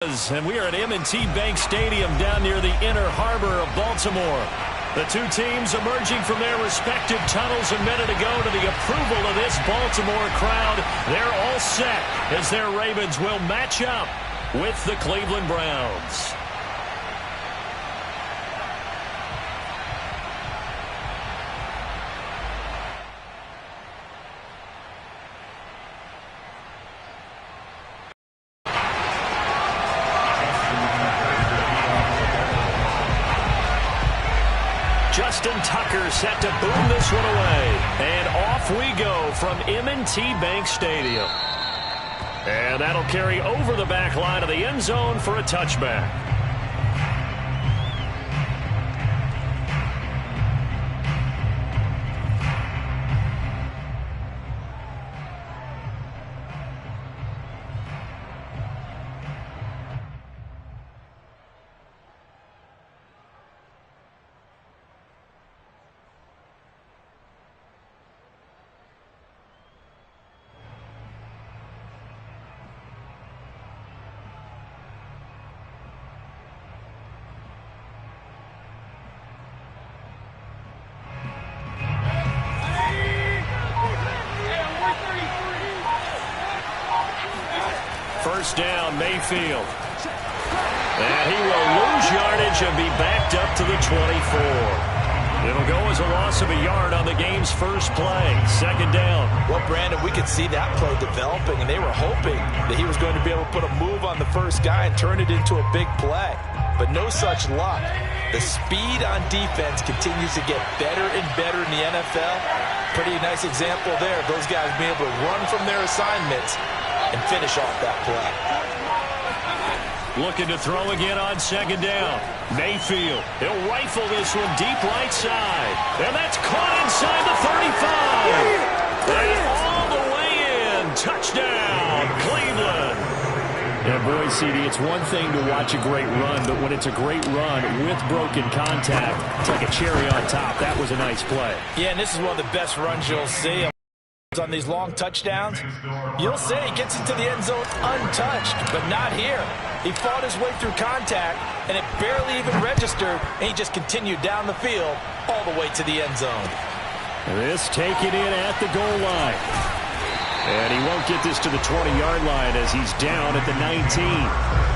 And we are at M&T Bank Stadium down near the Inner Harbor of Baltimore. The two teams emerging from their respective tunnels a minute ago to the approval of this Baltimore crowd. They're all set as their Ravens will match up with the Cleveland Browns. Justin Tucker set to boom this one away. And off we go from M&T Bank Stadium. And that'll carry over the back line of the end zone for a touchback. First down, Mayfield. And he will lose yardage and be backed up to the 24. It'll go as a loss of a yard on the game's first play. Second down. Well, Brandon, we could see that play developing, and they were hoping that he was going to be able to put a move on the first guy and turn it into a big play. But no such luck. The speed on defense continues to get better and better in the NFL. Pretty nice example there. Those guys being able to run from their assignments and finish off that play. Looking to throw again on second down. Mayfield, he'll rifle this one deep right side. And that's caught inside the 35. And all the way in. Touchdown, Cleveland. Yeah, boy, CD, it's one thing to watch a great run, but when it's a great run with broken contact, it's like a cherry on top. That was a nice play. Yeah, and this is one of the best runs you'll see. On these long touchdowns, you'll say he gets into the end zone untouched, but not here. He fought his way through contact, and it barely even registered, and he just continued down the field all the way to the end zone. This taken in at the goal line. And he won't get this to the 20-yard line as he's down at the 19.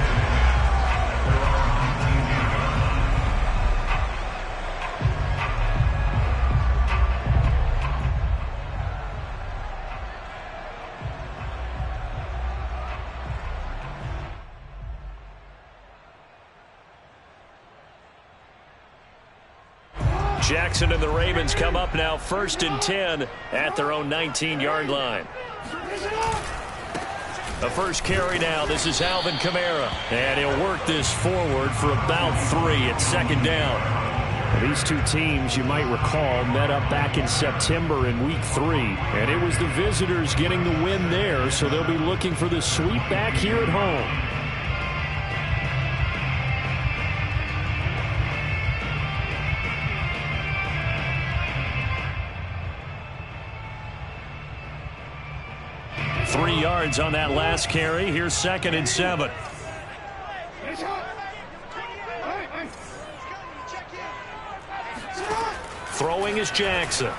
Jackson and the Ravens come up now 1st and 10 at their own 19-yard line. The first carry now. This is Alvin Kamara. And he'll work this forward for about 3 at second down. These two teams, you might recall, met up back in September in Week 3. And it was the visitors getting the win there, so they'll be looking for the sweep back here at home. Three yards on that last carry. Here's 2nd and 7. Throwing is Jackson.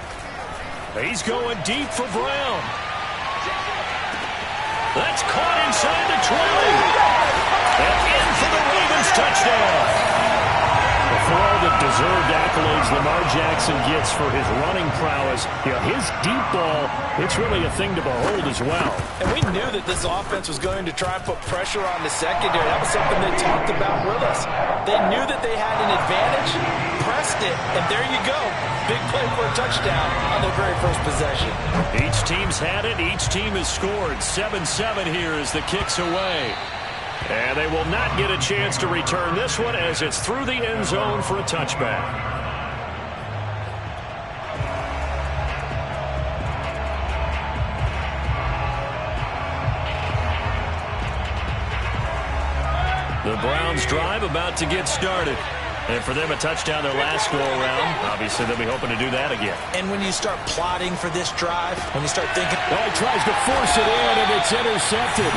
He's going deep for Brown. That's caught inside the 20. And in for the Ravens touchdown. For all the deserved accolades Lamar Jackson gets for his running prowess, his deep ball, it's really a thing to behold as well. And we knew that this offense was going to try and put pressure on the secondary. That was something they talked about with us. They knew that they had an advantage, pressed it, and there you go. Big play for a touchdown on their very first possession. Each team's had it. Each team has scored. 7-7 here as the kick's away. And they will not get a chance to return this one as it's through the end zone for a touchback. The Browns drive about to get started. And for them, a touchdown their last go-around. Obviously, they'll be hoping to do that again. And when you start plotting for this drive, when you start thinking... Well, he tries to force it in, and it's intercepted.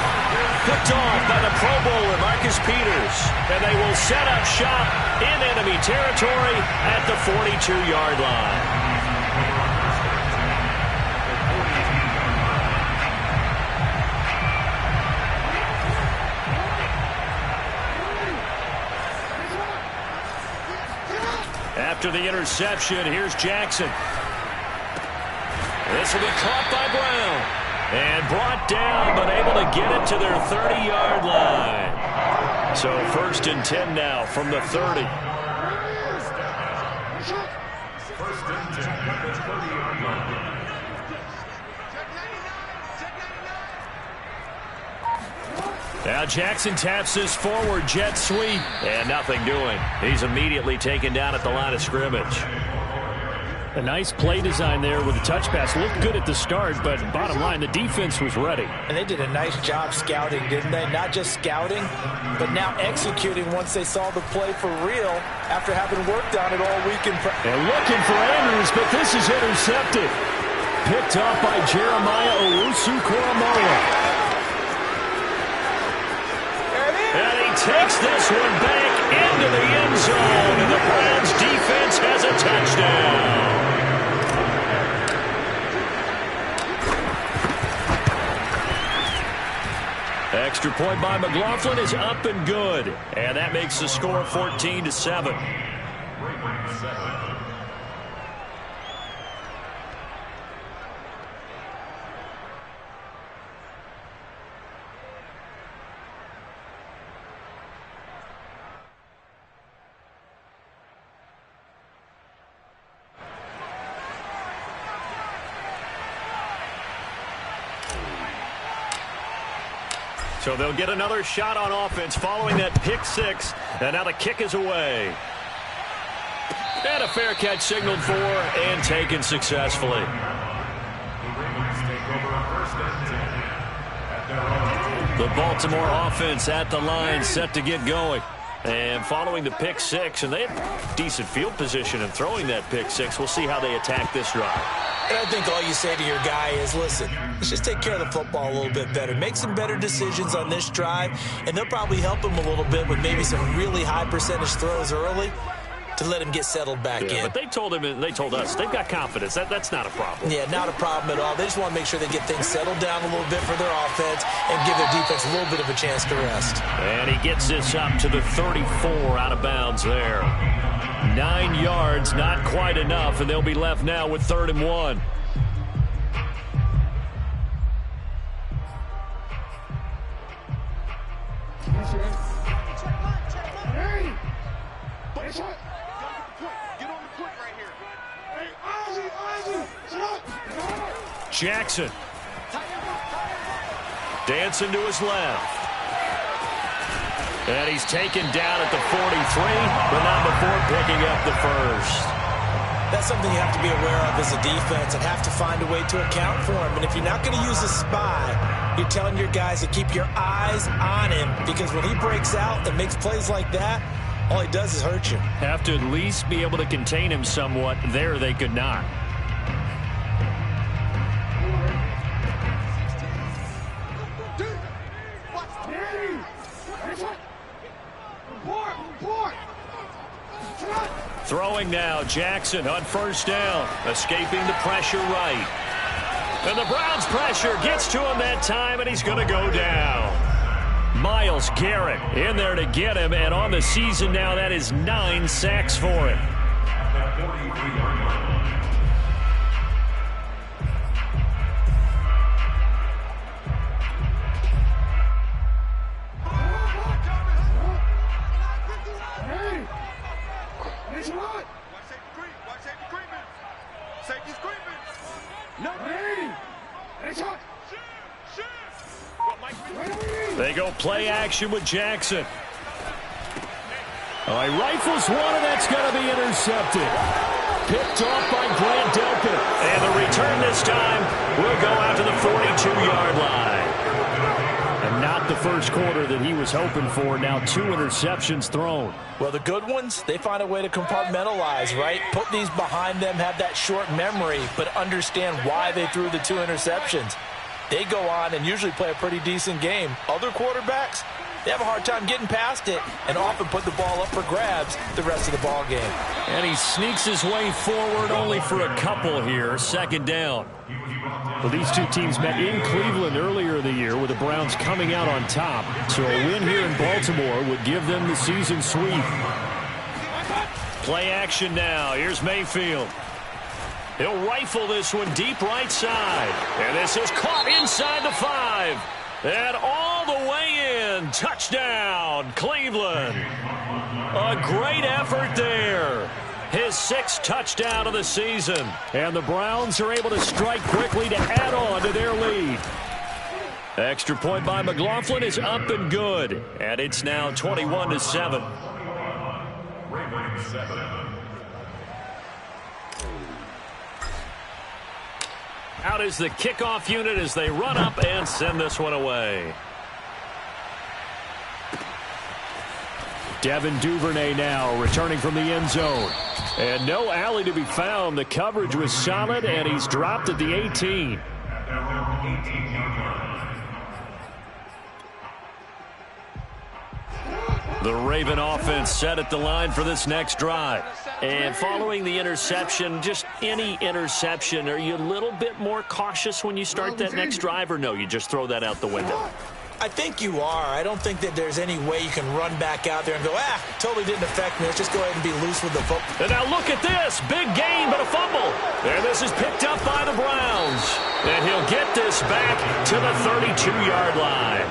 Picked off by the Pro Bowler, Marcus Peters. And they will set up shop in enemy territory at the 42-yard line. After the interception, here's Jackson. This will be caught by Brown. And brought down, but able to get it to their 30-yard line. So 1st and 10 now from the 30. Now Jackson taps this forward jet sweep. And nothing doing. He's immediately taken down at the line of scrimmage. A nice play design there with the touch pass. Looked good at the start, but bottom line, the defense was ready. And they did a nice job scouting, didn't they? Not just scouting, but now executing once they saw the play for real after having worked on it all week in practice. And looking for Andrews, but this is intercepted. Picked off by Jeremiah Owusu-Koramoah. And he takes this one back into the end zone, and the Browns defense has a touchdown. Extra point by McLaughlin is up and good, and that makes the score 14-7. So they'll get another shot on offense following that pick six. And now the kick is away. And a fair catch signaled for and taken successfully. The Baltimore offense at the line set to get going. And following the pick six, and they have decent field position in throwing that pick six. We'll see how they attack this drive. And I think all you say to your guy is, listen, let's just take care of the football a little bit better. Make some better decisions on this drive, and they'll probably help him a little bit with maybe some really high percentage throws early to let him get settled back in. But they told him, and they told us, they've got confidence. That's not a problem. Yeah, not a problem at all. They just want to make sure they get things settled down a little bit for their offense and give their defense a little bit of a chance to rest. And he gets this up to the 34 out of bounds there. 9 yards, not quite enough, and they'll be left now with 3rd and 1. Jackson. Dancing to his left. And he's taken down at the 43, but not before picking up the first. That's something you have to be aware of as a defense and have to find a way to account for him. And if you're not going to use a spy, you're telling your guys to keep your eyes on him, because when he breaks out and makes plays like that, all he does is hurt you. Have to at least be able to contain him somewhat. There they could not. Throwing now, Jackson on 1st down, escaping the pressure right. And the Browns pressure gets to him that time, and he's going to go down. Myles Garrett in there to get him, and on the season now, that is 9 sacks for him. They go play action with Jackson. He rifles one, and that's going to be intercepted. Picked off by Grant Delpit. And the return this time will go out to the 42-yard line. And not the first quarter that he was hoping for. Now 2 interceptions thrown. Well, the good ones, they find a way to compartmentalize, right? Put these behind them, have that short memory, but understand why they threw the 2 interceptions. They go on and usually play a pretty decent game. Other quarterbacks, they have a hard time getting past it and often put the ball up for grabs the rest of the ball game. And he sneaks his way forward only for a couple here. Second down. Well, these two teams met in Cleveland earlier in the year with the Browns coming out on top. So a win here in Baltimore would give them the season sweep. Play action now. Here's Mayfield. He'll rifle this one deep right side. And this is caught inside the 5. And all the way in. Touchdown, Cleveland. A great effort there. His 6th touchdown of the season. And the Browns are able to strike quickly to add on to their lead. Extra point by McLaughlin is up and good. And it's now 21-7. Out is the kickoff unit as they run up and send this one away. Devin Duvernay now returning from the end zone. And no alley to be found. The coverage was solid, and he's dropped at the 18. The Raven offense set at the line for this next drive. And following the interception, just any interception, are you a little bit more cautious when you start that next drive, or no, you just throw that out the window? I think you are. I don't think that there's any way you can run back out there and go, totally didn't affect me. Let's just go ahead and be loose with the football. And now look at this. Big gain, but a fumble. And this is picked up by the Browns. And he'll get this back to the 32-yard line.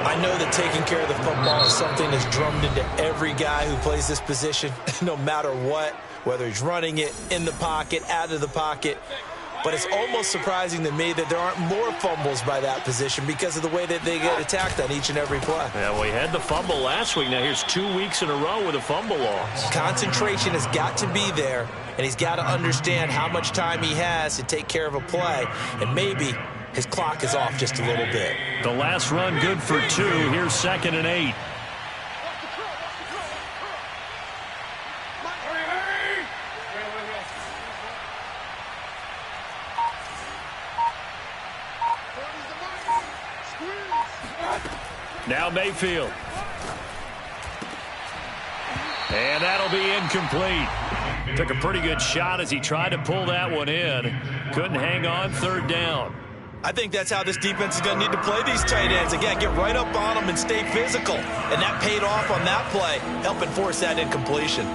I know that taking care of the football is something that's drummed into every guy who plays this position, no matter what, whether he's running it, in the pocket, out of the pocket. But it's almost surprising to me that there aren't more fumbles by that position because of the way that they get attacked on each and every play. Yeah, we had the fumble last week. Now here's 2 weeks in a row with a fumble loss. Concentration has got to be there, and he's got to understand how much time he has to take care of a play, and maybe his clock is off just a little bit. The last run good for 2. Here's 2nd and 8. Now Mayfield. And that'll be incomplete. Took a pretty good shot as he tried to pull that one in. Couldn't hang on. 3rd down. I think that's how this defense is going to need to play these tight ends. Again, get right up on them and stay physical. And that paid off on that play, helping force that incompletion.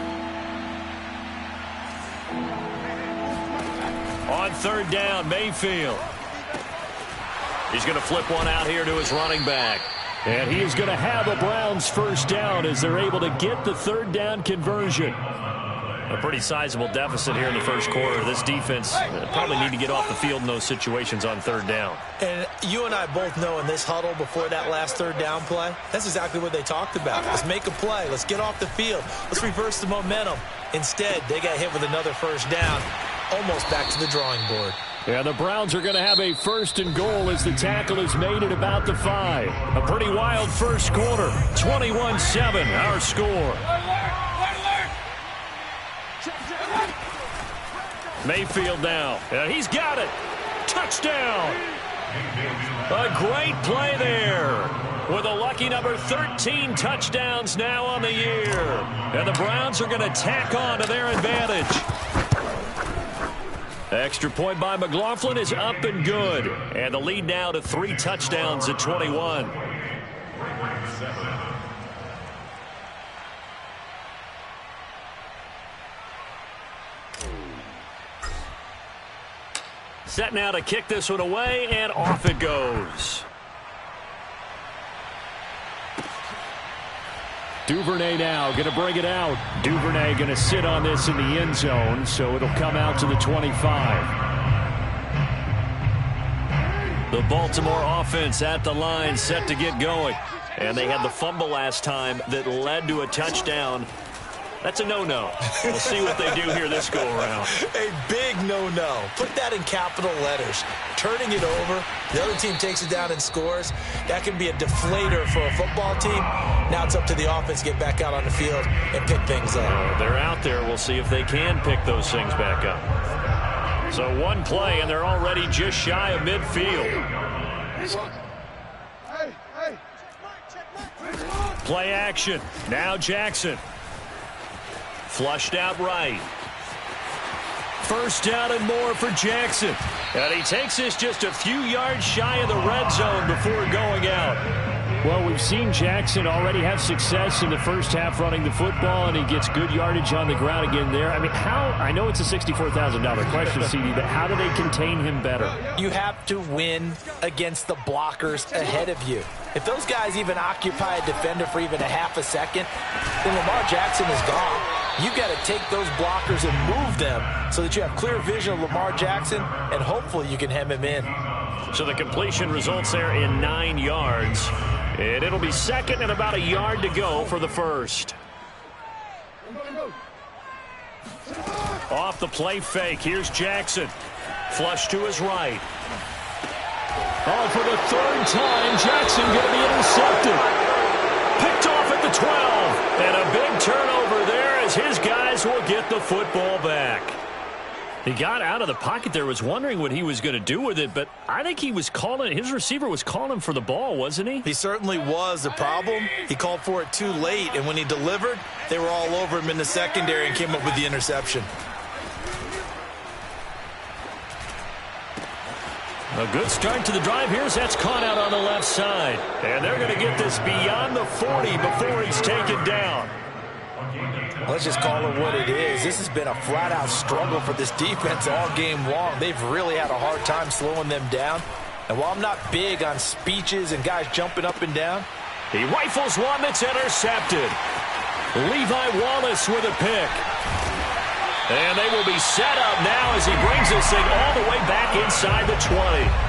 On 3rd down, Mayfield. He's going to flip one out here to his running back. And he is going to have a Browns 1st down as they're able to get the 3rd down conversion. A pretty sizable deficit here in the first quarter. This defense probably need to get off the field in those situations on 3rd down. And you and I both know in this huddle before that last 3rd down play, that's exactly what they talked about. Let's make a play. Let's get off the field. Let's reverse the momentum. Instead, they got hit with another 1st down, almost back to the drawing board. Yeah, the Browns are going to have a 1st and goal as the tackle is made at about the 5. A pretty wild first quarter. 21-7, our score. Mayfield now. And he's got it. Touchdown. A great play there. With a lucky number 13 touchdowns now on the year. And the Browns are going to tack on to their advantage. Extra point by McLaughlin is up and good. And the lead now to 3 touchdowns at 21. Set now to kick this one away, and off it goes. Duvernay now going to bring it out. Duvernay going to sit on this in the end zone, so it'll come out to the 25. The Baltimore offense at the line set to get going. And they had the fumble last time that led to a touchdown. That's a no-no. We'll see what they do here this go-around. A big no-no. Put that in capital letters. Turning it over, the other team takes it down and scores. That can be a deflator for a football team. Now it's up to the offense to get back out on the field and pick things up. They're out there. We'll see if they can pick those things back up. So one play, and they're already just shy of midfield. Play action. Now Jackson. Flushed out right. First down and more for Jackson. And he takes this just a few yards shy of the red zone before going out. Well, we've seen Jackson already have success in the first half running the football, and he gets good yardage on the ground again there. I mean, I know it's a $64,000 question, CD, but how do they contain him better? You have to win against the blockers ahead of you. If those guys even occupy a defender for even a half a second, then Lamar Jackson is gone. You've got to take those blockers and move them so that you have clear vision of Lamar Jackson, and hopefully you can hem him in. So the completion results there in 9 yards. And it'll be second and about a yard to go for the first. Off the play fake. Here's Jackson. Flush to his right. Oh, for the third time, Jackson going to be intercepted. Picked off at the 12. And a big turnover there as his guys will get the football back. He got out of the pocket there, was wondering what he was going to do with it, but I think he was calling, his receiver was calling for the ball, wasn't he? He certainly was. The problem, he called for it too late, and when he delivered, they were all over him in the secondary and came up with the interception. A good start to the drive. Here's that's caught out on the left side. And they're going to get this beyond the 40 before he's taken down. Let's just call it what it is. This has been a flat-out struggle for this defense all game long. They've really had a hard time slowing them down. And while I'm not big on speeches and guys jumping up and down, he rifles one that's intercepted. Levi Wallace with a pick. And they will be set up now as he brings this thing all the way back inside the 20.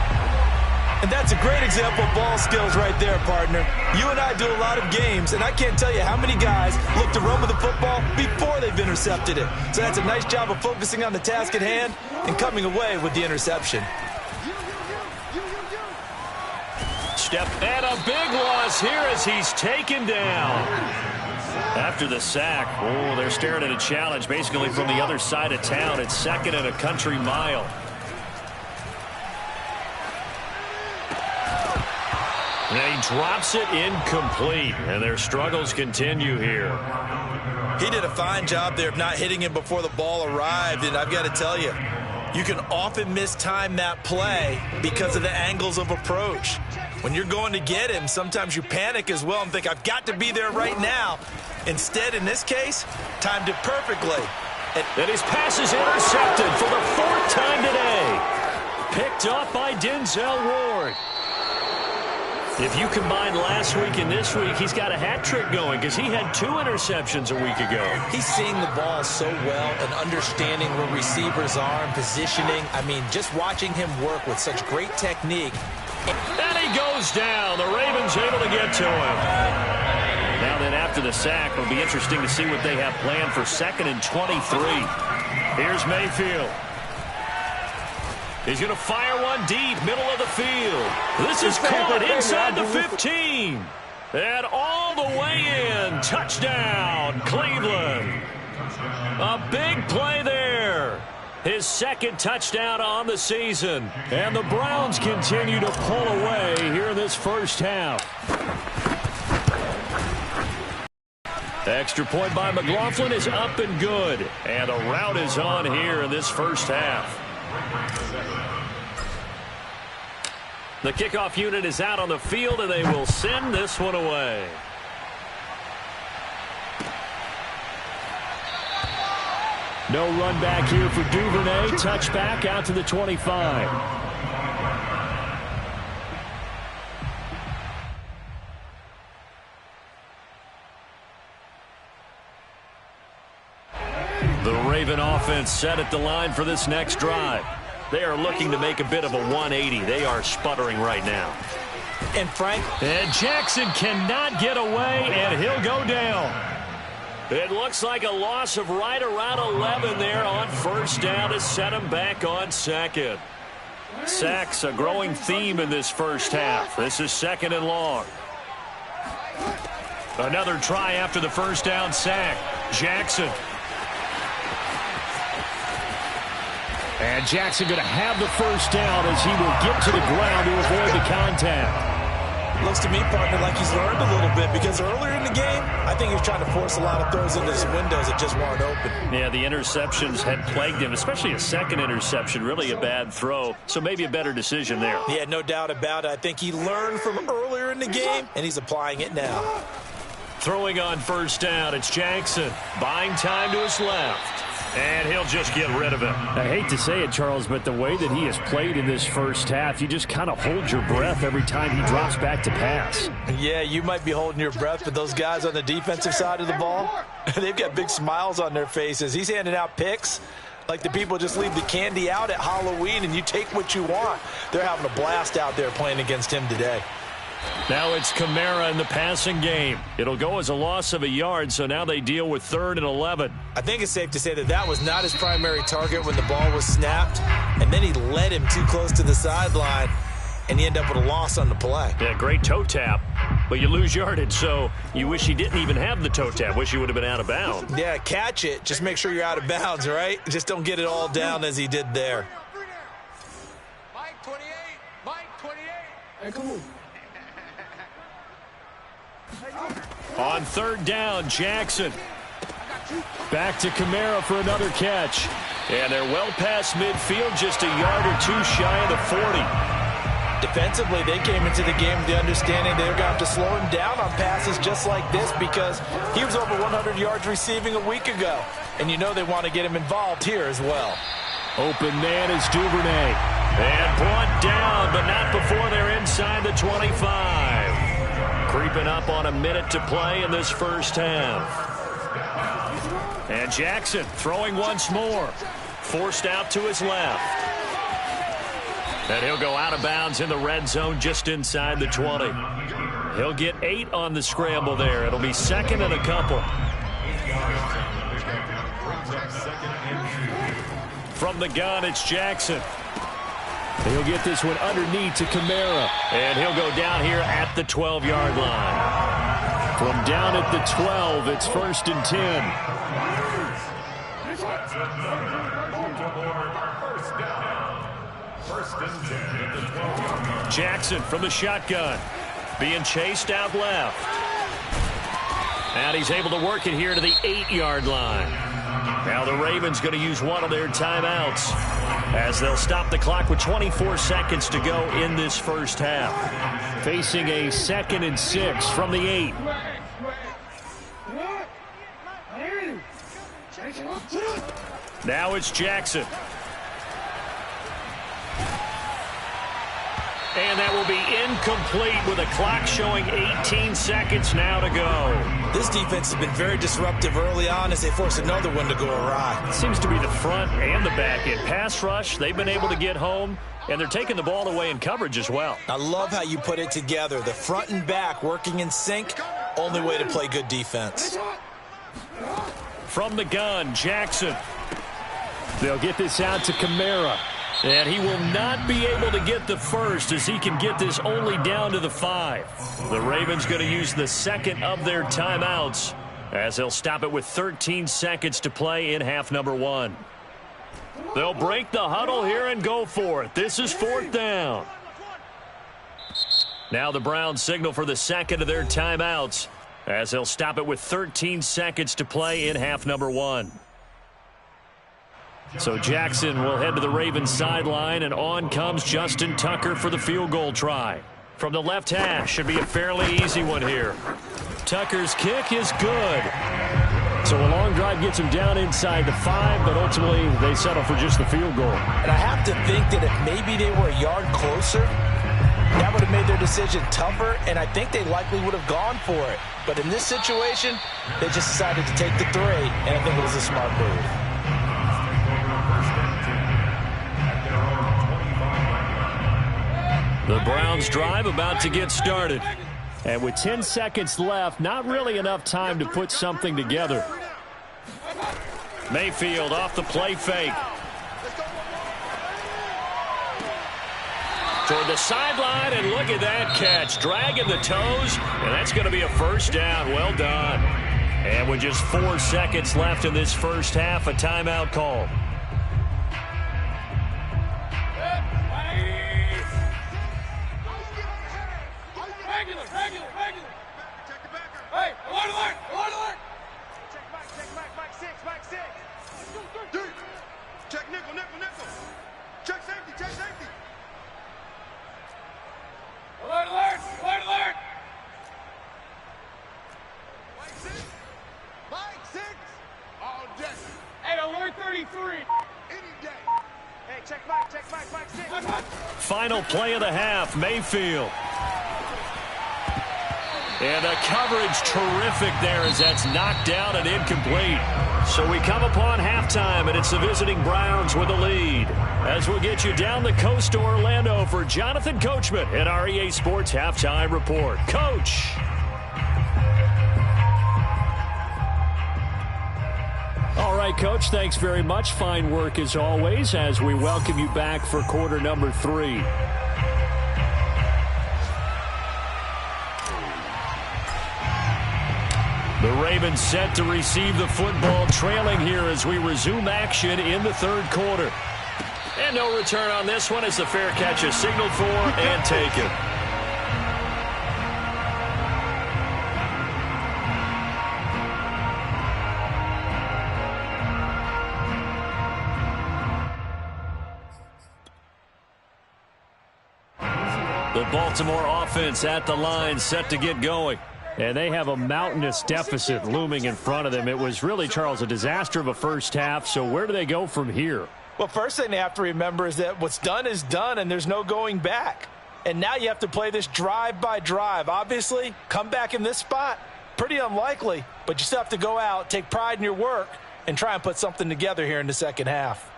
And that's a great example of ball skills right there, partner. You and I do a lot of games, and I can't tell you how many guys look to run with the football before they've intercepted it. So that's a nice job of focusing on the task at hand and coming away with the interception. Step and a big loss here as he's taken down. After the sack, oh, they're staring at a challenge basically from the other side of town. It's second and a country mile. And he drops it incomplete, and their struggles continue here. He did a fine job there of not hitting him before the ball arrived, and I've got to tell you, you can often mistime that play because of the angles of approach. When you're going to get him, sometimes you panic as well and think, I've got to be there right now. Instead, in this case, timed it perfectly. And his pass is intercepted for the 4th time today. Picked up by Denzel Ward. If you combine last week and this week, he's got a hat trick going because he had 2 interceptions a week ago. He's seeing the ball so well and understanding where receivers are and positioning. I mean, just watching him work with such great technique. And he goes down. The Ravens able to get to him. Now then, after the sack, it'll be interesting to see what they have planned for 2nd and 23. Here's Mayfield. He's going to fire one deep, middle of the field. This is caught inside the 15. And all the way in. Touchdown, Cleveland. A big play there. His 2nd touchdown on the season. And the Browns continue to pull away here in this first half. Extra point by McLaughlin is up and good. And a rout is on here in this first half. The kickoff unit is out on the field, and they will send this one away. No run back here for Duvernay. Touchback out to the 25. The Raven offense set at the line for this next drive. They are looking to make a bit of a 180. They are sputtering right now. And Frank. And Jackson cannot get away, and he'll go down. It looks like a loss of right around 11 there on first down to set him back on second. Sacks, a growing theme in this first half. This is 2nd and long. Another try after the first down sack. Jackson. And Jackson going to have the first down as he will get to the ground to avoid the contact. Looks to me, partner, like he's learned a little bit because earlier in the game, I think he was trying to force a lot of throws into his windows that just weren't open. Yeah, the interceptions had plagued him, especially a second interception, really a bad throw. So maybe a better decision there. Yeah, no doubt about it. I think he learned from earlier in the game, and he's applying it now. Throwing on first down, it's Jackson. Buying time to his left. And he'll just get rid of it. I hate to say it, Charles, but the way that he has played in this first half, you just kind of hold your breath every time he drops back to pass. Yeah, you might be holding your breath, but those guys on the defensive side of the ball, they've got big smiles on their faces. He's handing out picks like the people just leave the candy out at Halloween and you take what you want. They're having a blast out there playing against him today. Now it's Kamara in the passing game. It'll go as a loss of a yard, so now they deal with 3rd and 11. I think it's safe to say that that was not his primary target when the ball was snapped, and then he led him too close to the sideline, and he ended up with a loss on the play. Yeah, great toe tap, but you lose yardage, so you wish he didn't even have the toe tap. Wish he would have been out of bounds. Yeah, catch it. Just make sure you're out of bounds, right? Just don't get it all down as he did there. Mike 28. Mike 28. Hey, come on. On 3rd down, Jackson. Back to Kamara for another catch. And they're well past midfield, just a yard or two shy of the 40. Defensively, they came into the game with the understanding they were going to have to slow him down on passes just like this because he was over 100 yards receiving a week ago. And you know they want to get him involved here as well. Open man is Duvernay. And brought down, but not before they're inside the 25. Creeping up on a minute to play in this first half. And Jackson throwing once more. Forced out to his left. And he'll go out of bounds in the red zone just inside the 20. He'll get 8 on the scramble there. It'll be 2nd and a couple. From the gun, it's Jackson. He'll get this one underneath to Kamara. And he'll go down here at the 12-yard line. From down at the 12, it's 1st and 10. Jackson from the shotgun. Being chased out left. And he's able to work it here to the 8-yard line. Now the Ravens going to use one of their timeouts as they'll stop the clock with 24 seconds to go in this first half. Facing a 2nd and 6 from the 8. Now it's Jackson. And that will be incomplete with a clock showing 18 seconds now to go. This defense has been very disruptive early on as they force another one to go awry. It seems to be the front and the back end. Pass rush, they've been able to get home, and they're taking the ball away in coverage as well. I love how you put it together. The front and back working in sync, only way to play good defense. From the gun, Jackson. They'll get this out to Kamara. And he will not be able to get the first as he can get this only down to the 5. The Ravens going to use the 2nd of their timeouts as they'll stop it with 13 seconds to play in half number 1. They'll break the huddle here and go for it. This is 4th down. Now the Browns signal for the 2nd of their timeouts as they'll stop it with 13 seconds to play in half number 1. So Jackson will head to the Ravens sideline, and on comes Justin Tucker for the field goal try. From the left hash, should be a fairly easy one here. Tucker's kick is good. So a long drive gets him down inside the 5, but ultimately they settle for just the field goal. And I have to think that if maybe they were a yard closer, that would have made their decision tougher, and I think they likely would have gone for it. But in this situation, they just decided to take the 3, and I think it was a smart move. The Browns drive about to get started. And with 10 seconds left, not really enough time to put something together. Mayfield off the play fake. Toward the sideline, and look at that catch. Dragging the toes, and that's going to be a first down. Well done. And with just 4 seconds left in this first half, a timeout call. Hey, alert! Check Mike 6. Dude, check nickel. Check safety. Alert! Mike 6. All day. Hey, alert 33. Any day. Hey, check Mike 6. Final play of the half, Mayfield. And the coverage terrific there as that's knocked down and incomplete. So we come upon halftime, and it's the visiting Browns with the lead. As we'll get you down the coast to Orlando for Jonathan Coachman at our EA Sports Halftime Report. Coach. All right, Coach, thanks very much. Fine work as always as we welcome you back for quarter number 3. The Ravens set to receive the football, trailing here as we resume action in the third quarter. And no return on this one as the fair catch is signaled for and taken. The Baltimore offense at the line set to get going. And they have a mountainous deficit looming in front of them. It was really, Charles, a disaster of a first half. So where do they go from here? Well, first thing they have to remember is that what's done is done, and there's no going back. And now you have to play this drive by drive. Obviously, come back in this spot, pretty unlikely. But you still have to go out, take pride in your work, and try and put something together here in the second half.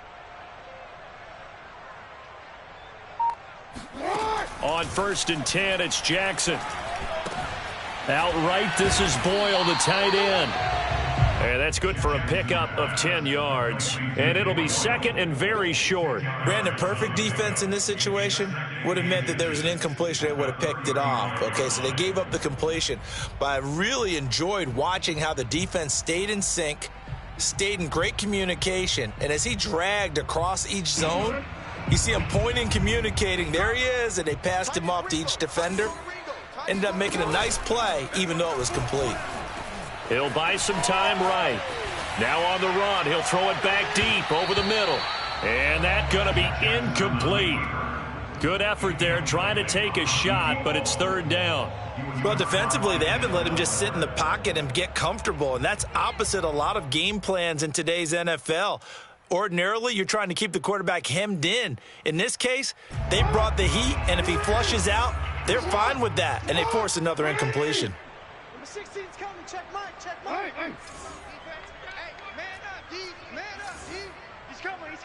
On 1st and 10, it's Jackson. Outright, this is Boyle, the tight end. And that's good for a pickup of 10 yards. And it'll be second and very short. Brandon, perfect defense in this situation would have meant that there was an incompletion. They would have picked it off. Okay, so they gave up the completion. But I really enjoyed watching how the defense stayed in sync, stayed in great communication. And as he dragged across each zone, you see him pointing, communicating. There he is, and they passed him off to each defender. Ended up making a nice play, even though it was complete. He'll buy some time right. Now on the run, he'll throw it back deep over the middle. And that's going to be incomplete. Good effort there, trying to take a shot, but it's third down. Well, defensively, they haven't let him just sit in the pocket and get comfortable, and that's opposite a lot of game plans in today's NFL. Ordinarily, you're trying to keep the quarterback hemmed in. In this case, they brought the heat, and if he flushes out, they're fine with that, and they force another incompletion. Number 16's coming. Check Mike. Hey, man up, D. He's coming.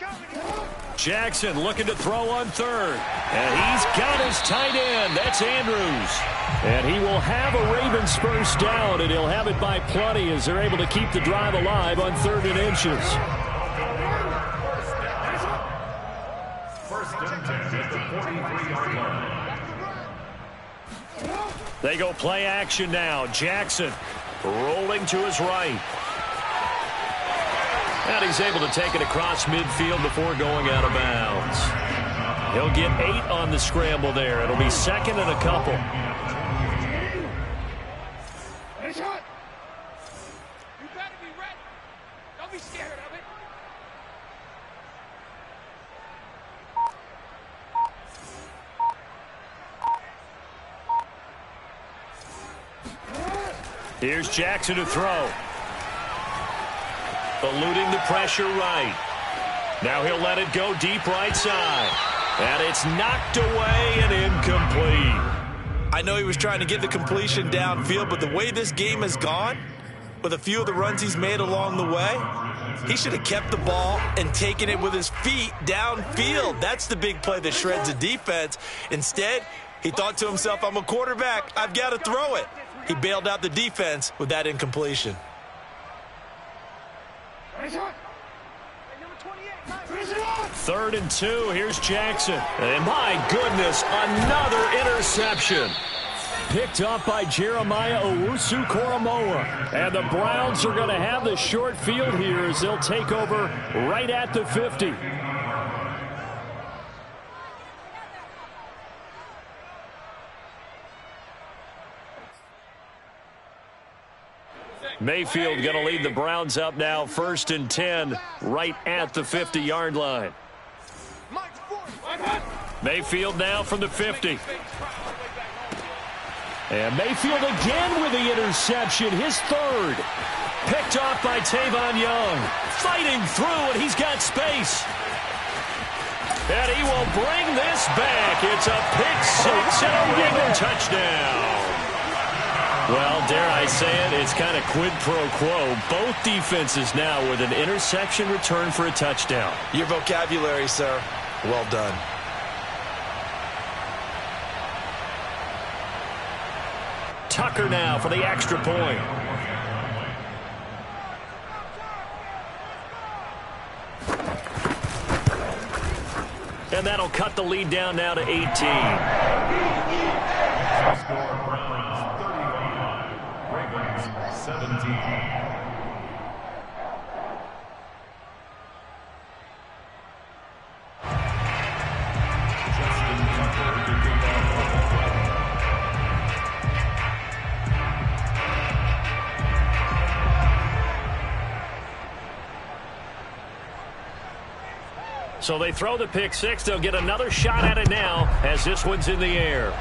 Jackson looking to throw on third. And he's got his tight end. That's Andrews. And he will have a Ravens first down, and he'll have it by plenty as they're able to keep the drive alive on 3rd and inches. They go play action now. Jackson rolling to his right. And he's able to take it across midfield before going out of bounds. He'll get 8 on the scramble there. It'll be second and a couple. You better be ready. Don't be scared of it. Here's Jackson to throw. Eluding the pressure right. Now he'll let it go deep right side. And it's knocked away and incomplete. I know he was trying to get the completion downfield, but the way this game has gone, with a few of the runs he's made along the way, he should have kept the ball and taken it with his feet downfield. That's the big play that shreds the defense. Instead, he thought to himself, I'm a quarterback. I've got to throw it. He bailed out the defense with that incompletion. 3rd and 2. Here's Jackson. And my goodness, another interception. Picked up by Jeremiah Owusu-Koramoah. And the Browns are going to have the short field here as they'll take over right at the 50. Mayfield going to lead the Browns up now, 1st and 10, right at the 50-yard line. Mayfield now from the 50. And Mayfield again with the interception, his 3rd. Picked off by Tavon Young. Fighting through, and he's got space. And he will bring this back. It's a pick 6 and a Ravens touchdown. Well, dare I say it, it's kind of quid pro quo. Both defenses now with an interception return for a touchdown. Your vocabulary, sir. Well done. Tucker now for the extra point. And that'll cut the lead down now to 18. Ravens 17. So they throw the pick 6. They'll get another shot at it now as this one's in the air.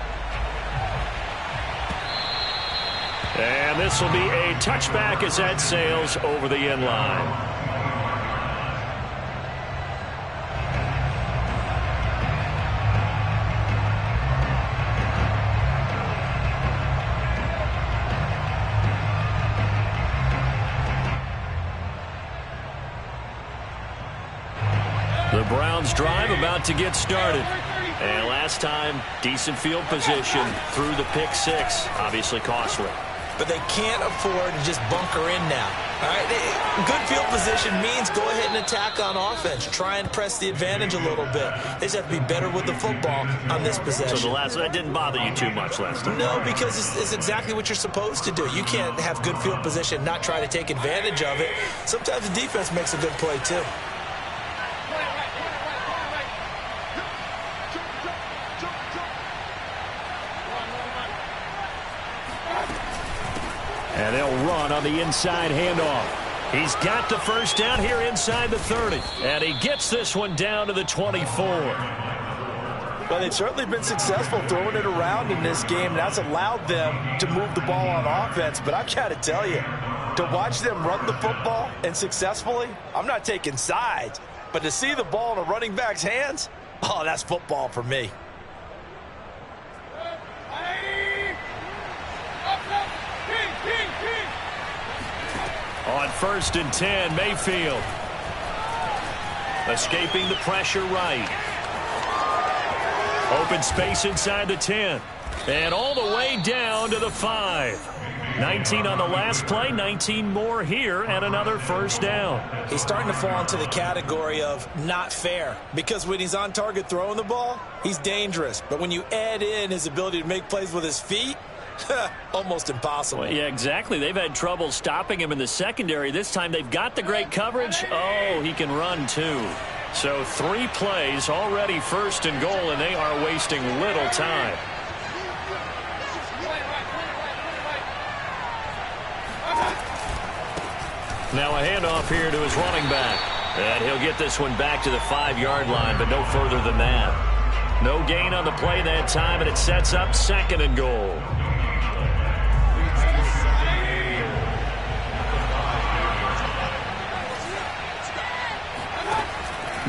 And this will be a touchback as that sails over the end line. The Browns drive about to get started. And last time, decent field position through the pick 6. Obviously costly. But they can't afford to just bunker in now. All right, good field position means go ahead and attack on offense. Try and press the advantage a little bit. They just have to be better with the football on this possession. So that didn't bother you too much last time? No, because it's exactly what you're supposed to do. You can't have good field position, not try to take advantage of it. Sometimes the defense makes a good play too. And they'll run on the inside handoff. He's got the first down here inside the 30. And he gets this one down to the 24. Well, they've certainly been successful throwing it around in this game. That's allowed them to move the ball on offense. But I've got to tell you, to watch them run the football and successfully, I'm not taking sides. But to see the ball in a running back's hands, oh, that's football for me. On 1st and 10, Mayfield. Escaping the pressure right. Open space inside the 10. And all the way down to the 5. 19 on the last play, 19 more here, and another first down. He's starting to fall into the category of not fair. Because when he's on target throwing the ball, he's dangerous. But when you add in his ability to make plays with his feet, almost impossible. Well, yeah, exactly. They've had trouble stopping him in the secondary. This time they've got the great coverage. Oh, he can run too. So 3 plays already 1st and goal, and they are wasting little time. Now a handoff here to his running back. And he'll get this one back to the 5-yard line, but no further than that. No gain on the play that time, and it sets up 2nd and goal.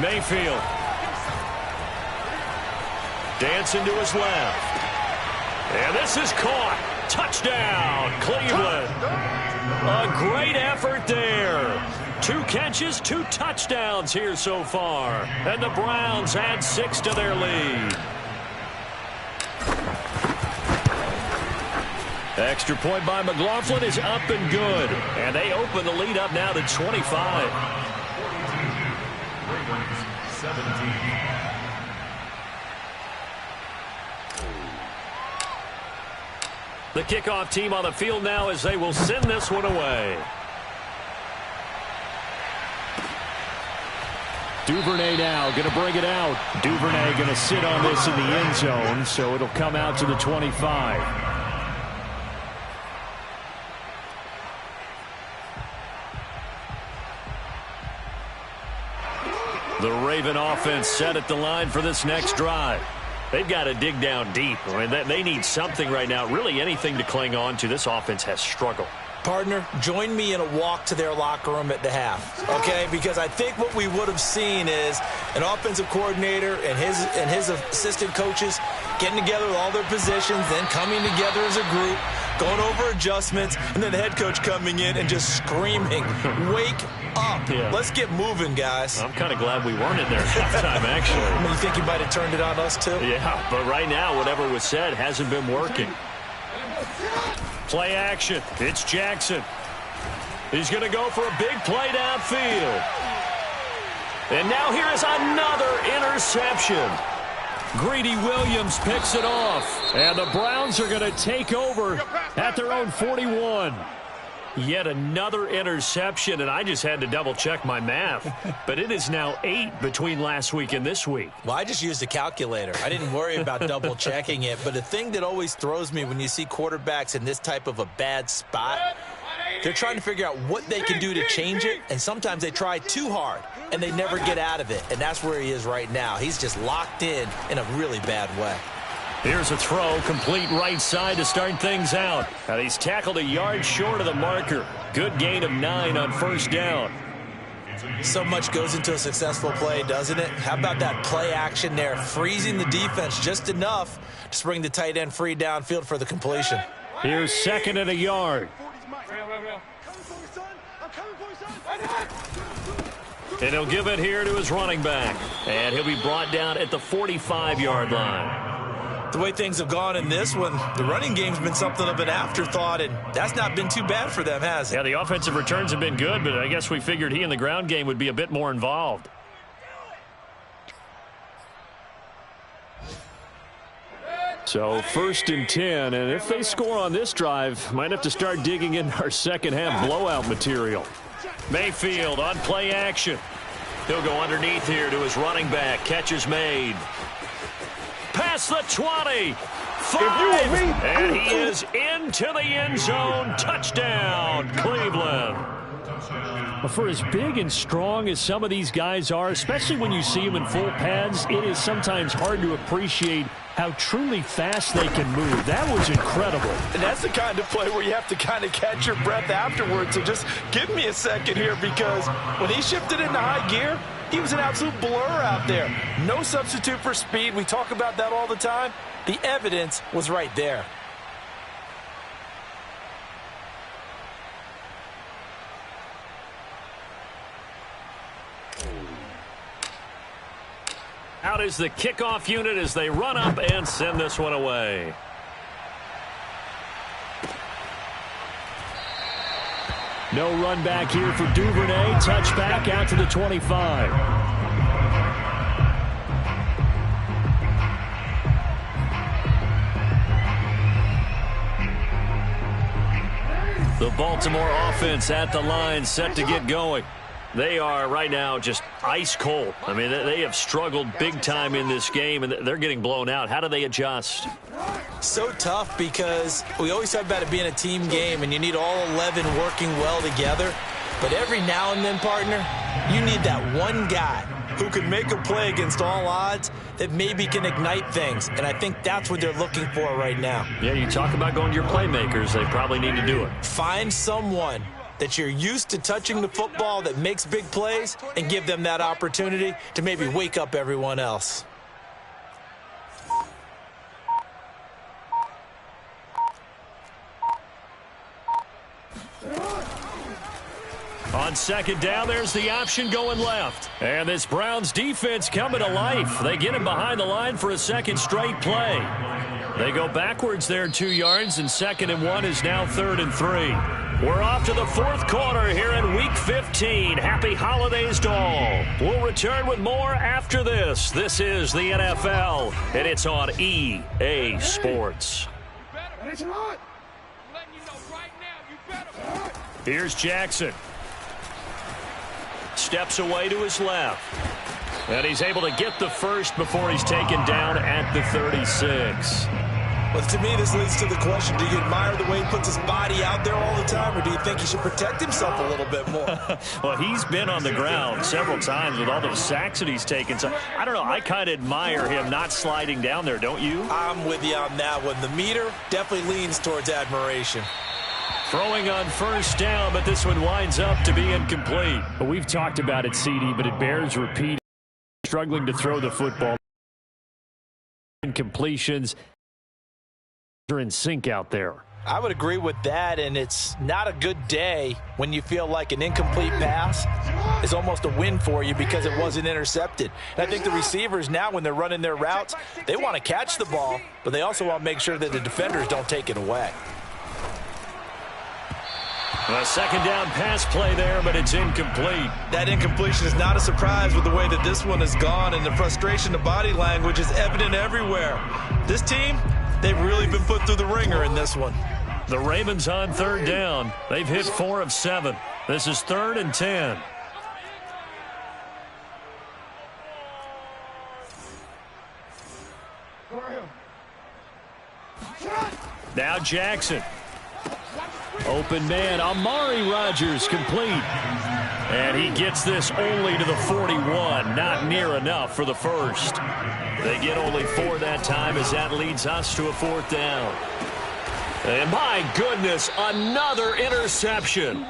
Mayfield. Dancing to his left. And this is caught. Touchdown, Cleveland. A great effort there. 2 catches, 2 touchdowns here so far. And the Browns add 6 to their lead. Extra point by McLaughlin is up and good. And they open the lead up now to 25. 17. The kickoff team on the field now as they will send this one away. Duvernay now going to bring it out. Duvernay going to sit on this in the end zone, so it'll come out to the 25. The Raven offense set at the line for this next drive. They've got to dig down deep. I mean, they need something right now, really anything to cling on to. This offense has struggled. Partner, join me in a walk to their locker room at the half, okay? Because I think what we would have seen is an offensive coordinator and his assistant coaches getting together with all their positions, then coming together as a group, going over adjustments, and then the head coach coming in and just screaming, wake up. Yeah. Let's get moving, guys. I'm kind of glad we weren't in there at halftime, actually. I mean, you think you might have turned it on us, too? Yeah, but right now, whatever was said hasn't been working. Play action. It's Jackson. He's going to go for a big play downfield. And now here is another interception. Greedy Williams picks it off. And the Browns are going to take over at their own 41. Yet another interception, and I just had to double-check my math. But it is now 8 between last week and this week. Well, I just used a calculator. I didn't worry about double-checking it. But the thing that always throws me when you see quarterbacks in this type of a bad spot, they're trying to figure out what they can do to change it, and sometimes they try too hard, and they never get out of it. And that's where he is right now. He's just locked in a really bad way. Here's a throw, complete right side to start things out. And he's tackled a yard short of the marker. Good gain of 9 on first down. So much goes into a successful play, doesn't it? How about that play action there, freezing the defense just enough to bring the tight end free downfield for the completion. Here's 2nd and a yard. And he'll give it here to his running back. And he'll be brought down at the 45-yard line. The way things have gone in this one, the running game's been something of an afterthought, and that's not been too bad for them, has it? Yeah, the offensive returns have been good, but I guess we figured he in the ground game would be a bit more involved. So 1st and 10, and if they score on this drive, might have to start digging in our second-half blowout material. Mayfield on play action. He'll go underneath here to his running back. Catch is made. Past the 20. 5. And he is into the end zone. Touchdown, Cleveland. For as big and strong as some of these guys are, especially when you see them in full pads, it is sometimes hard to appreciate how truly fast they can move. That was incredible. And that's the kind of play where you have to kind of catch your breath afterwards. So just give me a second here, because when he shifted into high gear, he was an absolute blur out there. No substitute for speed. We talk about that all the time. The evidence was right there. Out is the kickoff unit as they run up and send this one away. No run back here for Duvernay. Touchback out to the 25. The Baltimore offense at the line, set to get going. They are right now just ice cold. I mean, they have struggled big time in this game, and they're getting blown out. How do they adjust? So tough, because we always talk about it being a team game, and you need all 11 working well together. But every now and then, partner, you need that one guy who can make a play against all odds that maybe can ignite things. And I think that's what they're looking for right now. Yeah, you talk about going to your playmakers. They probably need to do it. Find someone that you're used to touching the football that makes big plays and give them that opportunity to maybe wake up everyone else. On second down, there's the option going left. And this Browns defense coming to life. They get him behind the line for a second straight play. They go backwards there 2 yards, and 2nd and 1 is now 3rd and 3. We're off to the fourth quarter here in Week 15. Happy holidays to all. We'll return with more after this. This is the NFL, and it's on EA Sports. Here's Jackson. Steps away to his left. And he's able to get the first before he's taken down at the 36. Well, to me, this leads to the question, do you admire the way he puts his body out there all the time, or do you think he should protect himself a little bit more? Well, he's been on the ground several times with all those sacks that he's taken. So, I don't know, I kind of admire him not sliding down there, don't you? I'm with you on that one. The meter definitely leans towards admiration. Throwing on first down, but this one winds up to be incomplete. Well, we've talked about it, CD, but it bears repeating. Struggling to throw the football. Incompletions are in sync out there. I would agree with that, and it's not a good day when you feel like an incomplete pass is almost a win for you because it wasn't intercepted. And I think the receivers now, when they're running their routes, they want to catch the ball, but they also want to make sure that the defenders don't take it away. A second down pass play there, but it's incomplete. That incompletion is not a surprise with the way that this one has gone, and the frustration, the body language is evident everywhere. This team, they've really been put through the ringer in this one. The Ravens on third down. They've hit 4 of 7. This is 3rd and 10. Now Jackson. Open man, Amari Rodgers complete. And he gets this only to the 41. Not near enough for the first. They get only 4 that time as that leads us to a 4th down. And my goodness, another interception.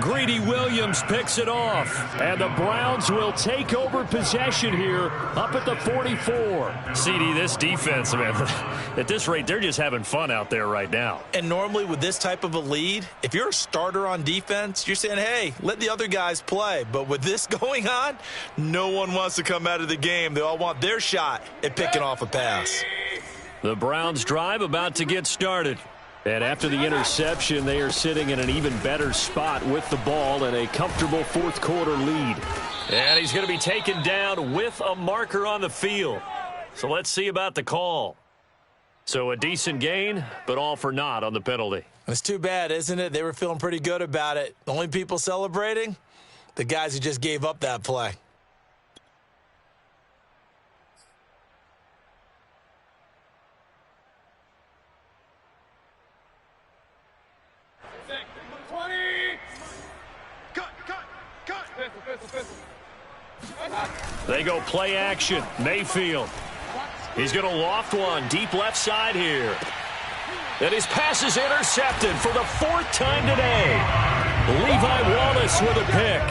Greedy Williams picks it off. And the Browns will take over possession here up at the 44. CD, this defense, man, at this rate, they're just having fun out there right now. And normally with this type of a lead, if you're a starter on defense, you're saying, hey, let the other guys play. But with this going on, no one wants to come out of the game. They all want their shot at picking off a pass. The Browns drive about to get started. And after the interception, they are sitting in an even better spot with the ball and a comfortable fourth quarter lead. And he's going to be taken down with a marker on the field. So let's see about the call. So a decent gain, but all for naught on the penalty. It's too bad, isn't it? They were feeling pretty good about it. The only people celebrating, the guys who just gave up that play. They go play action. Mayfield. He's going to loft one deep left side here. And his pass is intercepted for the 4th time today. Levi Wallace with a pick.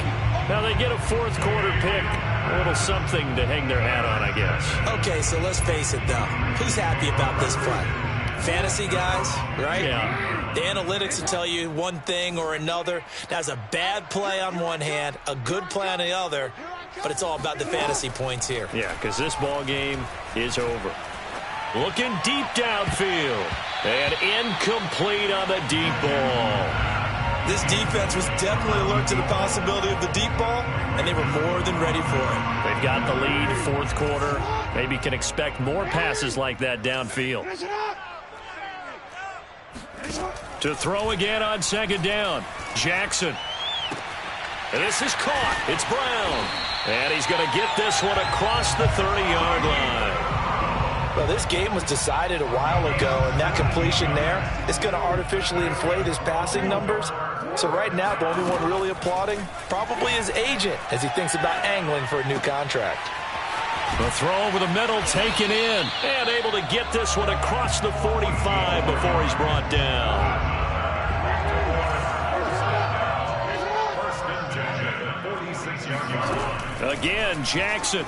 Now they get a fourth quarter pick. A little something to hang their hat on, I guess. Okay, so let's face it, though. Who's happy about this play? Fantasy guys, right? Yeah. The analytics will tell you one thing or another. That's a bad play on one hand, a good play on the other, but it's all about the fantasy points here. Yeah, because this ball game is over. Looking deep downfield. And incomplete on the deep ball. This defense was definitely alert to the possibility of the deep ball, and they were more than ready for it. They've got the lead, fourth quarter. Maybe can expect more passes like that downfield. To throw again on second down. Jackson. And this is caught. It's Brown. And he's going to get this one across the 30-yard line. Well, this game was decided a while ago, and that completion there is going to artificially inflate his passing numbers. So right now, the only one really applauding probably his agent as he thinks about angling for a new contract. The throw over the middle taken in, and able to get this one across the 45 before he's brought down. Again, Jackson.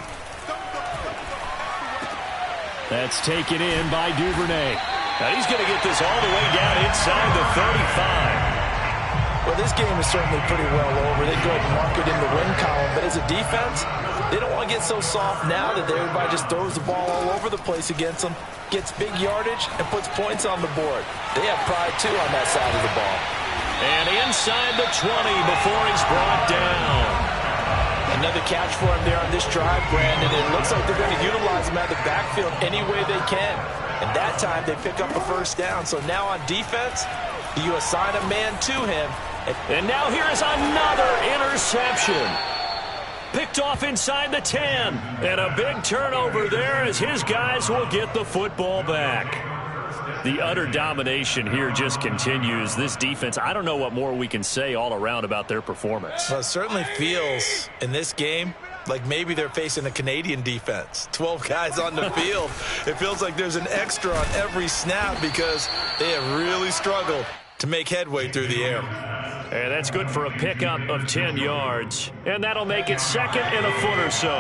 That's taken in by Duvernay. Now he's going to get this all the way down inside the 35. Well, this game is certainly pretty well over. They go ahead and mark it in the win column, but as a defense, they don't want to get so soft now that everybody just throws the ball all over the place against them, gets big yardage, and puts points on the board. They have pride, too, on that side of the ball. And inside the 20 before he's brought down. Another catch for him there on this drive, Brandon. It looks like they're going to utilize him out of the backfield any way they can. And that time they pick up a first down. So now on defense, you assign a man to him. And now here's another interception. Picked off inside the 10. And a big turnover there as his guys will get the football back. The utter domination here just continues. This defense, I don't know what more we can say all around about their performance. Well, it certainly feels in this game like maybe they're facing a Canadian defense. 12 guys on the field. It feels like there's an extra on every snap because they have really struggled to make headway through the air. And that's good for a pickup of 10 yards. And that'll make it second and a foot or so.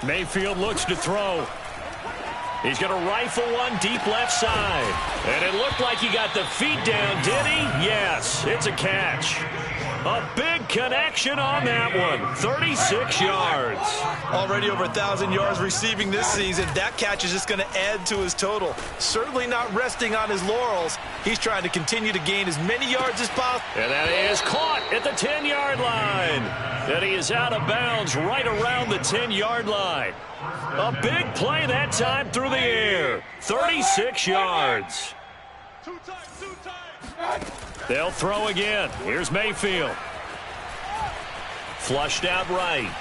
Mayfield looks to throw. He's going to rifle one deep left side. And it looked like he got the feet down, did he? Yes, it's a catch. A big connection on that one. 36 yards. Already over 1,000 yards receiving this season. That catch is just going to add to his total. Certainly not resting on his laurels. He's trying to continue to gain as many yards as possible. And that is caught at the 10-yard line. And he is out of bounds right around the 10-yard line. A big play that time through the air. 36 yards. Two times. They'll throw again. Here's Mayfield. Flushed out right.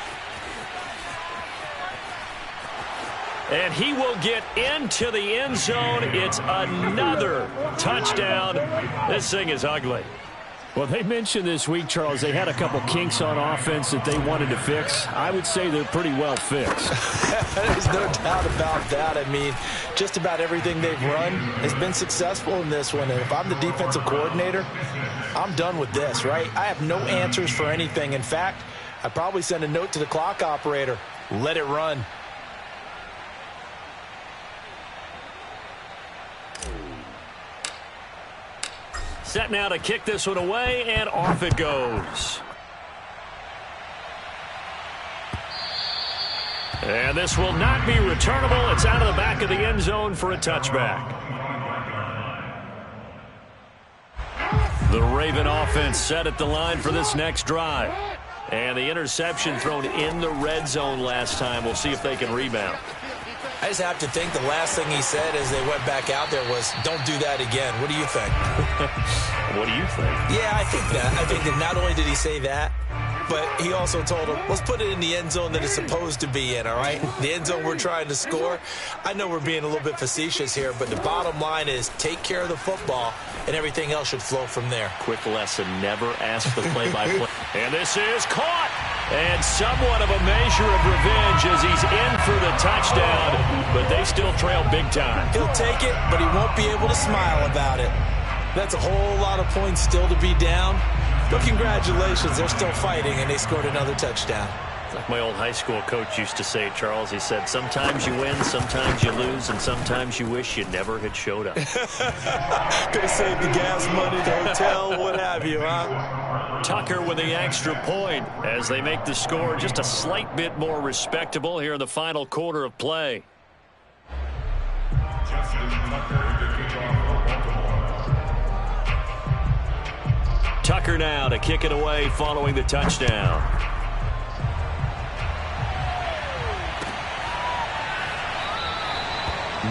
And he will get into the end zone. It's another touchdown. This thing is ugly. Well, they mentioned this week, Charles, they had a couple kinks on offense that they wanted to fix. I would say they're pretty well fixed. There's no doubt about that. I mean, just about everything they've run has been successful in this one. And if I'm the defensive coordinator, I'm done with this, right? I have no answers for anything. In fact, I'd probably send a note to the clock operator. Let it run. Set now to kick this one away, and off it goes. And this will not be returnable. It's out of the back of the end zone for a touchback. The Raven offense set at the line for this next drive. And the interception thrown in the red zone last time. We'll see if they can rebound. I just have to think the last thing he said as they went back out there was, don't do that again. What do you think? What do you think? Yeah, I think that not only did he say that, but he also told him, let's put it in the end zone that it's supposed to be in, all right? The end zone we're trying to score. I know we're being a little bit facetious here, but the bottom line is take care of the football, and everything else should flow from there. Quick lesson, never ask the play-by-play. And this is caught. And somewhat of a measure of revenge as he's in for the touchdown, but they still trail big time. He'll take it, but he won't be able to smile about it. That's a whole lot of points still to be down. But congratulations, they're still fighting, and they scored another touchdown. Like my old high school coach used to say, Charles, he said, sometimes you win, sometimes you lose, and sometimes you wish you never had showed up. Could have saved the gas money, the hotel, what have you, huh? Tucker with the extra point as they make the score just a slight bit more respectable here in the final quarter of play. Tucker now to kick it away following the touchdown.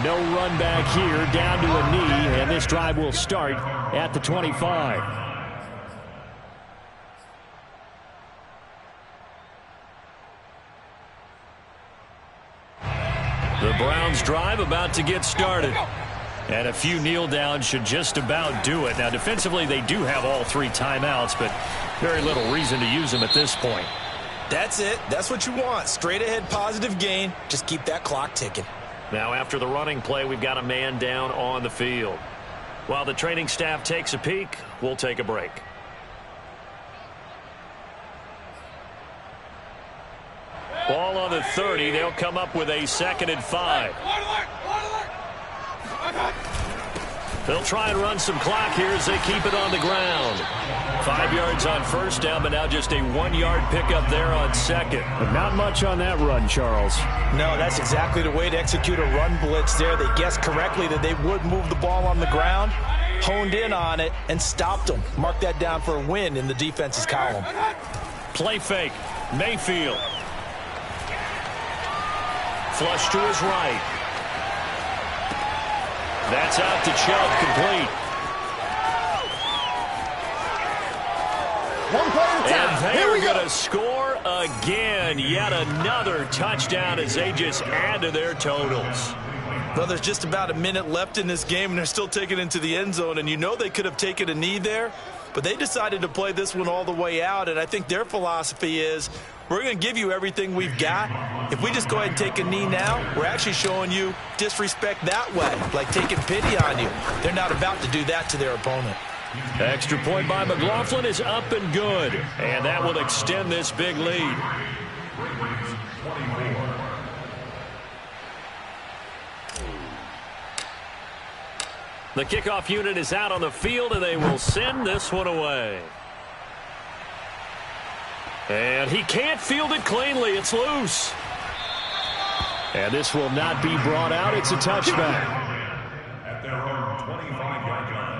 No run back here, down to a knee, and this drive will start at the 25. The Browns drive about to get started. And a few kneel downs should just about do it. Now, defensively, they do have all three timeouts, but very little reason to use them at this point. That's it. That's what you want. Straight ahead, positive gain. Just keep that clock ticking. Now, after the running play, we've got a man down on the field. While the training staff takes a peek, we'll take a break. Ball on the 30. They'll come up with a 2nd and 5. They'll try and run some clock here as they keep it on the ground. 5 yards on first down, but now just a 1-yard pickup there on second. But not much on that run, Charles. No, that's exactly the way to execute a run blitz there. They guessed correctly that they would move the ball on the ground, honed in on it, and stopped them. Mark that down for a win in the defense's column. Play fake. Mayfield. Flush to his right. That's out to Chubb, complete. One play at a time. And they're going to score again. Yet another touchdown as they just add to their totals. Well, there's just about a minute left in this game, and they're still taking it into the end zone. And you know they could have taken a knee there, but they decided to play this one all the way out. And I think their philosophy is, we're going to give you everything we've got. If we just go ahead and take a knee now, we're actually showing you disrespect that way, like taking pity on you. They're not about to do that to their opponent. Extra point by McLaughlin is up and good. And that will extend this big lead. The kickoff unit is out on the field, and they will send this one away. And he can't field it cleanly. It's loose. And this will not be brought out. It's a touchback. At their own 25-yard line.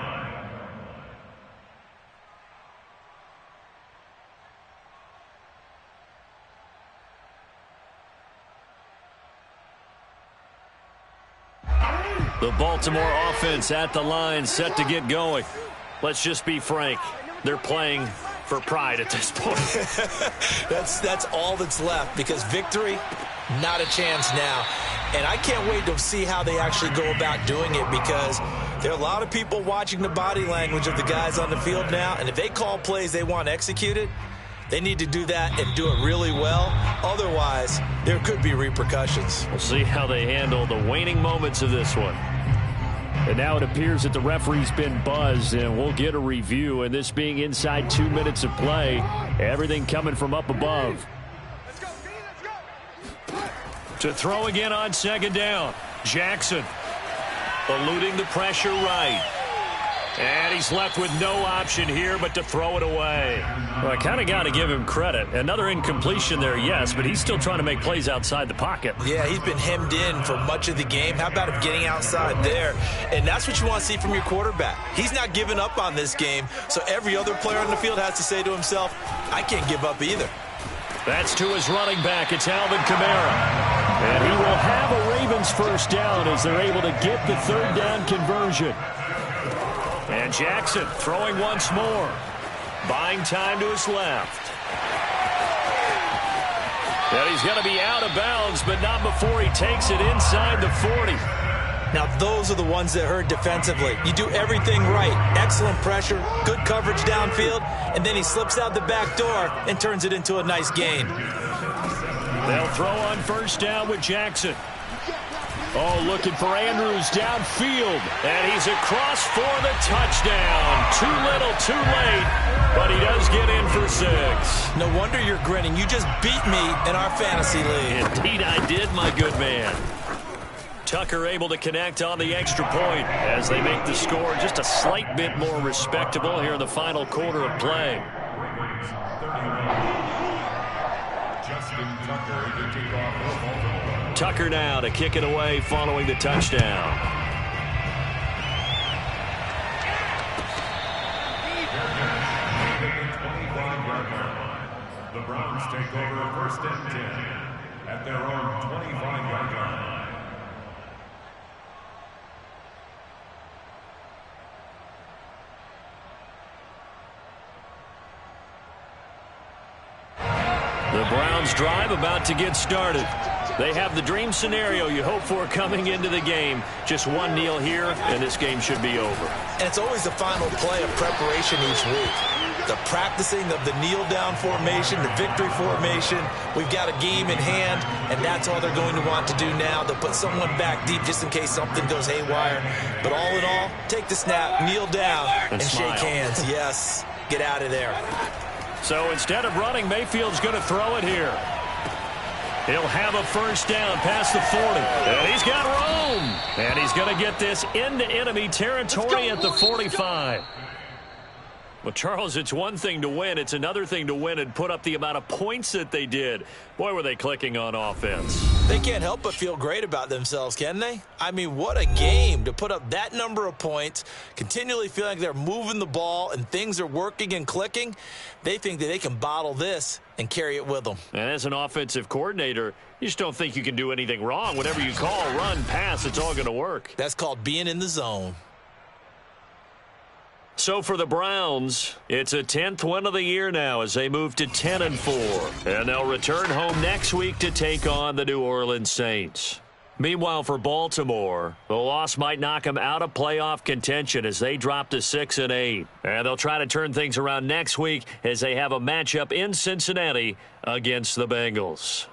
The Baltimore offense at the line, set to get going. Let's just be frank. They're playing for pride at this point. That's all that's left, because victory, not a chance now. And I can't wait to see how they actually go about doing it, because there are a lot of people watching the body language of the guys on the field now, and if they call plays they want executed, they need to do that and do it really well. Otherwise, there could be repercussions. We'll see how they handle the waning moments of this one. And now it appears that the referee's been buzzed, and we'll get a review. And this being inside 2 minutes of play, everything coming from up above. To throw again on second down. Jackson eluding the pressure right. And he's left with no option here but to throw it away. Well, I kind of got to give him credit. Another incompletion there, yes, but he's still trying to make plays outside the pocket. Yeah, he's been hemmed in for much of the game. How about him getting outside there? And that's what you want to see from your quarterback. He's not giving up on this game, so every other player on the field has to say to himself, I can't give up either. That's to his running back. It's Alvin Kamara. And he will have a Ravens first down as they're able to get the third down conversion. And Jackson throwing once more. Buying time to his left. And he's going to be out of bounds, but not before he takes it inside the 40. Now, those are the ones that hurt defensively. You do everything right. Excellent pressure, good coverage downfield, and then he slips out the back door and turns it into a nice gain. They'll throw on first down with Jackson. Oh, looking for Andrews downfield. And he's across for the touchdown. Too little, too late. But he does get in for 6. No wonder you're grinning. You just beat me in our fantasy league. Indeed I did, my good man. Tucker able to connect on the extra point as they make the score just a slight bit more respectable here in the final quarter of play. Justin Tucker to kick off for Baltimore. Tucker now to kick it away following the touchdown. The Browns take over first and 10 at their own 25-yard line. The Browns drive about to get started. They have the dream scenario you hope for coming into the game. Just one kneel here, and this game should be over. And it's always the final play of preparation each week. The practicing of the kneel-down formation, the victory formation. We've got a game in hand, and that's all they're going to want to do now. They'll put someone back deep just in case something goes haywire. But all in all, take the snap, kneel down, and shake hands. Yes, get out of there. So instead of running, Mayfield's going to throw it here. He'll have a first down past the 40. And he's got room. And he's going to get this into enemy territory at the 45. Well, Charles, it's one thing to win. It's another thing to win and put up the amount of points that they did. Boy, were they clicking on offense. They can't help but feel great about themselves, can they? I mean, what a game to put up that number of points, continually feeling like they're moving the ball and things are working and clicking. They think that they can bottle this and carry it with them. And as an offensive coordinator, you just don't think you can do anything wrong. Whatever you call, run, pass, it's all going to work. That's called being in the zone. So for the Browns, it's a 10th win of the year now as they move to 10-4. And they'll return home next week to take on the New Orleans Saints. Meanwhile, for Baltimore, the loss might knock them out of playoff contention as they drop to 6-8. And they'll try to turn things around next week as they have a matchup in Cincinnati against the Bengals.